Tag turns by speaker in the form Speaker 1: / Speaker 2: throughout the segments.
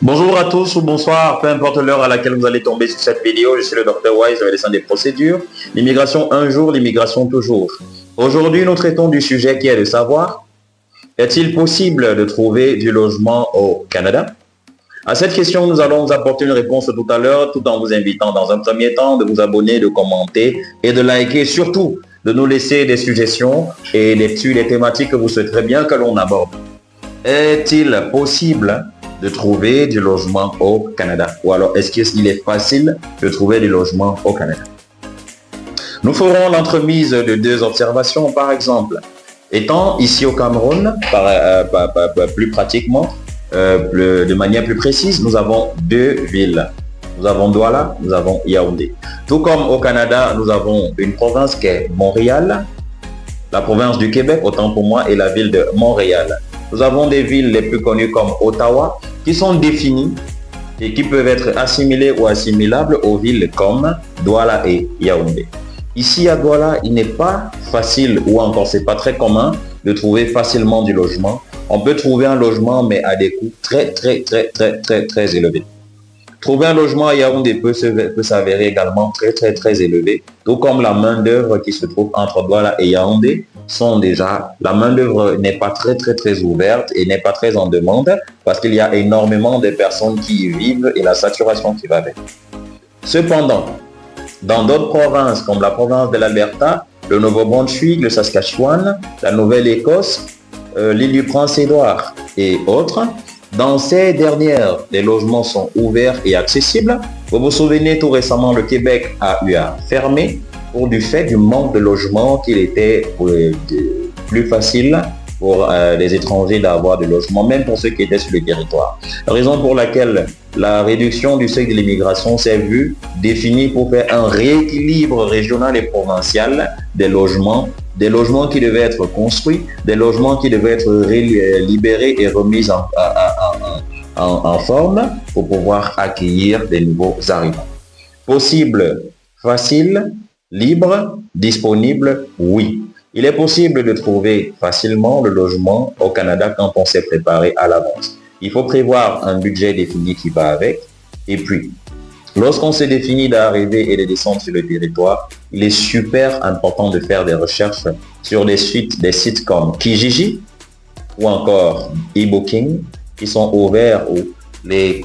Speaker 1: Bonjour à tous ou bonsoir, peu importe l'heure à laquelle vous allez tomber sur cette vidéo, je suis le Dr Wise, le médecin des procédures. L'immigration un jour, l'immigration toujours. Aujourd'hui, nous traitons du sujet qui est de savoir, est-il possible de trouver du logement au Canada? À cette question, nous allons vous apporter une réponse tout à l'heure, tout en vous invitant dans un premier temps de vous abonner, de commenter et de liker, surtout de nous laisser des suggestions et des thématiques que vous souhaiterez bien que l'on aborde. Est-il possible de trouver du logement au Canada? Ou alors, est-ce qu'il est facile de trouver du logement au Canada? Nous ferons l'entremise de deux observations, par exemple. Étant ici au Cameroun, plus pratiquement, de manière plus précise, nous avons deux villes. Nous avons Douala, nous avons Yaoundé. Tout comme au Canada, nous avons une province qui est Montréal, la province du Québec, autant pour moi, et la ville de Montréal. Nous avons des villes les plus connues comme Ottawa, qui sont définies et qui peuvent être assimilées ou assimilables aux villes comme Douala et Yaoundé. Ici à Douala, il n'est pas facile, ou encore c'est pas très commun, de trouver facilement du logement. On peut trouver un logement, mais à des coûts très élevés. Trouver un logement à Yaoundé peut s'avérer également très élevé, tout comme la main-d'œuvre qui se trouve entre Douala et Yaoundé la main-d'œuvre n'est pas très ouverte et n'est pas très en demande parce qu'il y a énormément de personnes qui y vivent et la saturation qui va avec. Cependant, dans d'autres provinces comme la province de l'Alberta, le Nouveau-Brunswick, le Saskatchewan, la Nouvelle-Écosse, l'île du Prince-Édouard et autres, dans ces dernières, les logements sont ouverts et accessibles. Vous vous souvenez, tout récemment, le Québec a eu à fermer du fait du manque de logements, qu'il était plus facile pour les étrangers d'avoir du logement, même pour ceux qui étaient sur le territoire. La raison pour laquelle la réduction du seuil de l'immigration s'est vue définie pour faire un rééquilibre régional et provincial des logements qui devaient être construits, des logements qui devaient être libérés et remis en forme pour pouvoir accueillir des nouveaux arrivants. Possible, facile, libre, disponible, oui. Il est possible de trouver facilement le logement au Canada quand on s'est préparé à l'avance. Il faut prévoir un budget défini qui va avec. Et puis, lorsqu'on s'est défini d'arriver et de descendre sur le territoire, il est super important de faire des recherches sur des sites comme Kijiji ou encore eBooking qui sont ouverts où les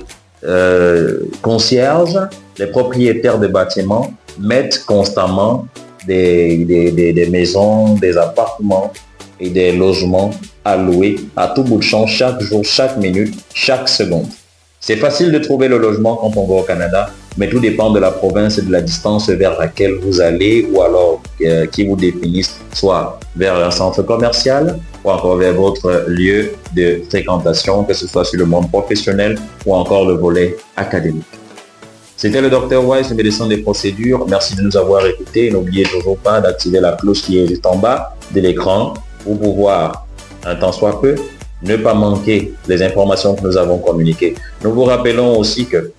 Speaker 1: concierges, les propriétaires de bâtiments mettent constamment des maisons, des appartements et des logements à louer à tout bout de champ, chaque jour, chaque minute, chaque seconde. C'est facile de trouver le logement quand on va au Canada, mais tout dépend de la province et de la distance vers laquelle vous allez ou alors qui vous définissent, soit vers un centre commercial ou encore vers votre lieu de fréquentation, que ce soit sur le monde professionnel ou encore le volet académique. C'était le Dr Wise, le médecin des procédures. Merci de nous avoir écoutés. N'oubliez toujours pas d'activer la cloche qui est juste en bas de l'écran pour pouvoir, un temps soit peu, ne pas manquer les informations que nous avons communiquées. Nous vous rappelons aussi que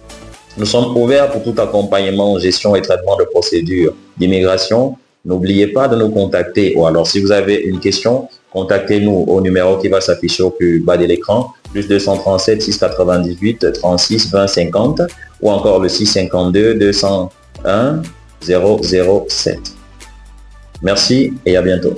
Speaker 1: nous sommes ouverts pour tout accompagnement, gestion et traitement de procédures d'immigration. N'oubliez pas de nous contacter ou alors si vous avez une question, contactez-nous au numéro qui va s'afficher au plus bas de l'écran, plus 237 698 36 20 50 ou encore le 652 201 007. Merci et à bientôt.